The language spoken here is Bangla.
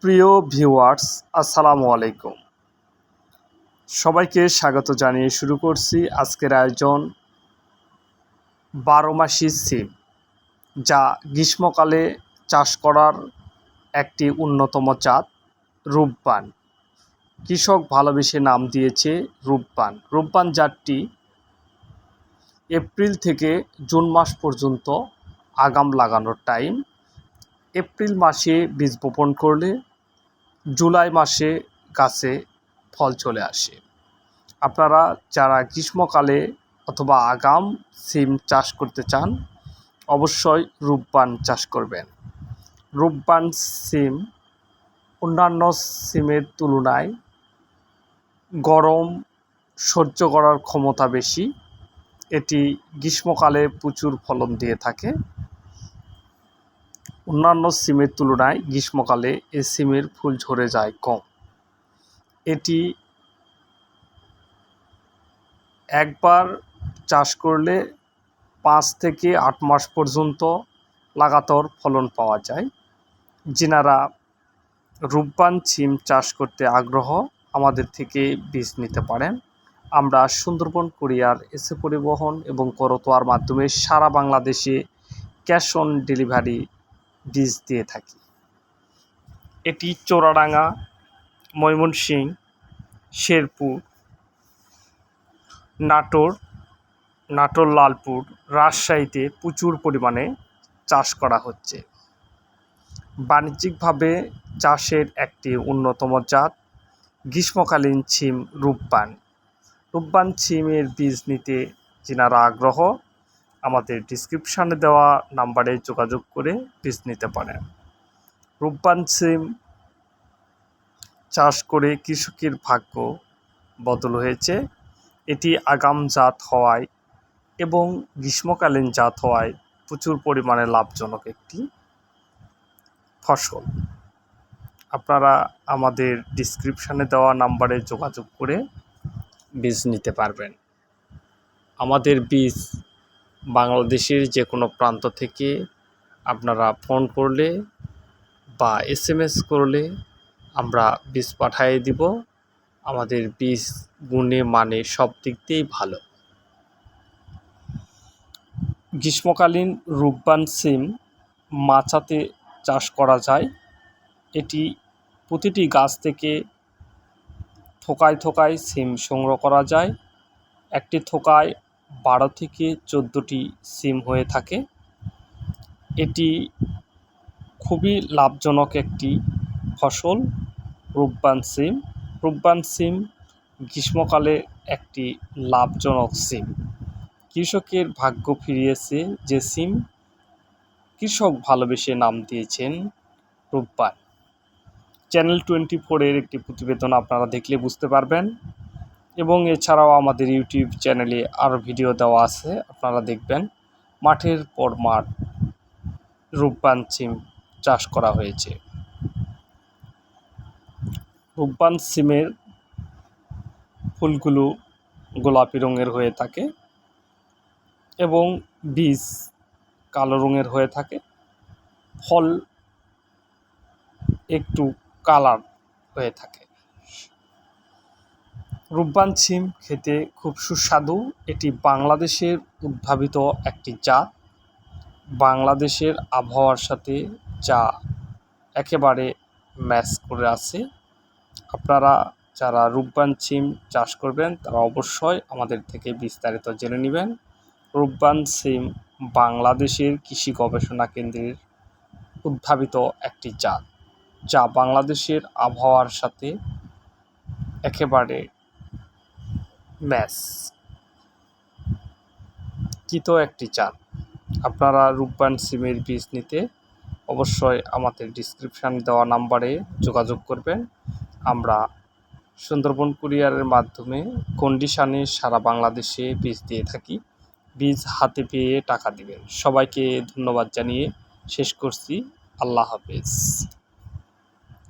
প্রিয় ভিউয়ার্স, আসসালামু আলাইকুম। সবাইকে স্বাগত জানিয়ে শুরু করছি আজকের আয়োজন 12 মাসি সিম, যা গ্রীষ্মকালে চাষ করার একটি অন্যতম জাত রূপবান। কৃষক ভালোবেসে নাম দিয়েছে রূপবান। রূপবান জাতটি এপ্রিল থেকে জুন মাস পর্যন্ত আগাম লাগানোর টাইম। এপ্রিল মাসে বীজ বপন করলে জুলাই মাসে গাছে ফল চলে আসে। আপনারা যারা গ্রীষ্মকালে অথবা আগাম সিম চাষ করতে চান, অবশ্যই রূপবান চাষ করবেন। রূপবান সিম অন্যান্য সিমের তুলনায় গরম সহ্য করার ক্ষমতা বেশি। এটি গ্রীষ্মকালে প্রচুর ফলন দিয়ে থাকে। অন্যান্য সিমের তুলনায় গ্রীষ্মকালে এই সিমের ফুল ঝরে যায় কম। এটি একবার চাষ করলে 5 থেকে 8 মাস পর্যন্ত লাগাতার ফলন পাওয়া যায়। যিনারা রূপবান সিম চাষ করতে আগ্রহ, আমাদের থেকে বীজ নিতে পারেন। আমরা সুন্দরবন কুরিয়ার, এসে পরিবহন এবং করতোয়ার মাধ্যমে সারা বাংলাদেশে ক্যাশ অন ডেলিভারি বীজ দিয়ে থাকি। এটি চোরাডাঙ্গা, ময়মনসিংহ, শেরপুর, নাটোর, লালপুর, রাজশাহীতে প্রচুর পরিমাণে চাষ করা হচ্ছে। বাণিজ্যিকভাবে চাষের একটি অন্যতম জাত গ্রীষ্মকালীন সিম রূপবান। রূপবান সিমের বীজ নিতে যিনারা আগ্রহ, আমাদের ডিসক্রিপশানে দেওয়া নাম্বারে যোগাযোগ করে বীজ নিতে পারেন। রূপবান সিম চাষ করে কৃষকের ভাগ্য বদল হয়েছে। এটি আগাম জাত হওয়ায় এবং গ্রীষ্মকালীন জাত হওয়ায় প্রচুর পরিমাণে লাভজনক একটি ফসল। আপনারা আমাদের ডিসক্রিপশানে দেওয়া নাম্বারে যোগাযোগ করে বীজ নিতে পারবেন। আমাদের বীজ বাংলাদেশের যে কোনো প্রান্ত থেকে আপনারা ফোন করলে বা SMS করলে আমরা বীজ পাঠিয়ে দিব। আমাদের বীজ গুণে মানে সব দিক দিয়েই ভালো। গ্রীষ্মকালীন রূপবান সিম মাচাতে চাষ করা যায়। এটি প্রতিটি গাছ থেকে থোকায় থোকায় সিম সংগ্রহ করা যায়। একটি থোকায় 12 থেকে 14টি সিম হয়ে থাকে। এটি খুবই লাভজনক একটি ফসল রূপবান সিম। রূপবান সিম গ্রীষ্মকালে একটি লাভজনক সিম। কৃষকের ভাগ্য ফিরিয়েছে যে সিম, কৃষক ভালোবেসে নাম দিয়েছেন রূপবান। চ্যানেল 24-এর একটি প্রতিবেদন আপনারা দেখলে বুঝতে পারবেন এবং এছাড়াও আমাদের ইউটিউব চ্যানেলে আরও ভিডিও দেওয়া আছে, আপনারা দেখবেন। মাঠের পর মাঠ রূপবান সিম চাষ করা হয়েছে। রূপবান সিমের ফুলগুলো গোলাপি রঙের হয়ে থাকে এবং বীজ কালো রঙের হয়ে থাকে। ফল একটু কালার হয়ে থাকে। রূপবান সিম খেতে খুব সুস্বাদু। এটি বাংলাদেশের উদ্ভাবিত একটি জাত। বাংলাদেশের আবহাওয়ার সাথে যা একেবারে ম্যাচ করে আছে। আপনারা যারা রূপবান সিম চাষ করবেন তারা অবশ্যই আমাদের থেকে বিস্তারিত জেনে নেবেন। রূপবান সিম বাংলাদেশের কৃষি গবেষণা কেন্দ্রের উদ্ভাবিত একটি জাত, যা বাংলাদেশের আবহাওয়ার সাথে একেবারে ম্যাচকৃত একটি জাত। আপনারা রূপবান সিমের বীজ নিতে অবশ্যই আমাদের ডিসক্রিপশান দেওয়া নাম্বারে যোগাযোগ করবেন। আমরা সুন্দরবন কুরিয়ারের মাধ্যমে কন্ডিশনে সারা বাংলাদেশে বীজ দিয়ে থাকি। বীজ হাতে পেয়ে টাকা দিবেন। সবাইকে ধন্যবাদ জানিয়ে শেষ করছি। আল্লাহ হাফেজ।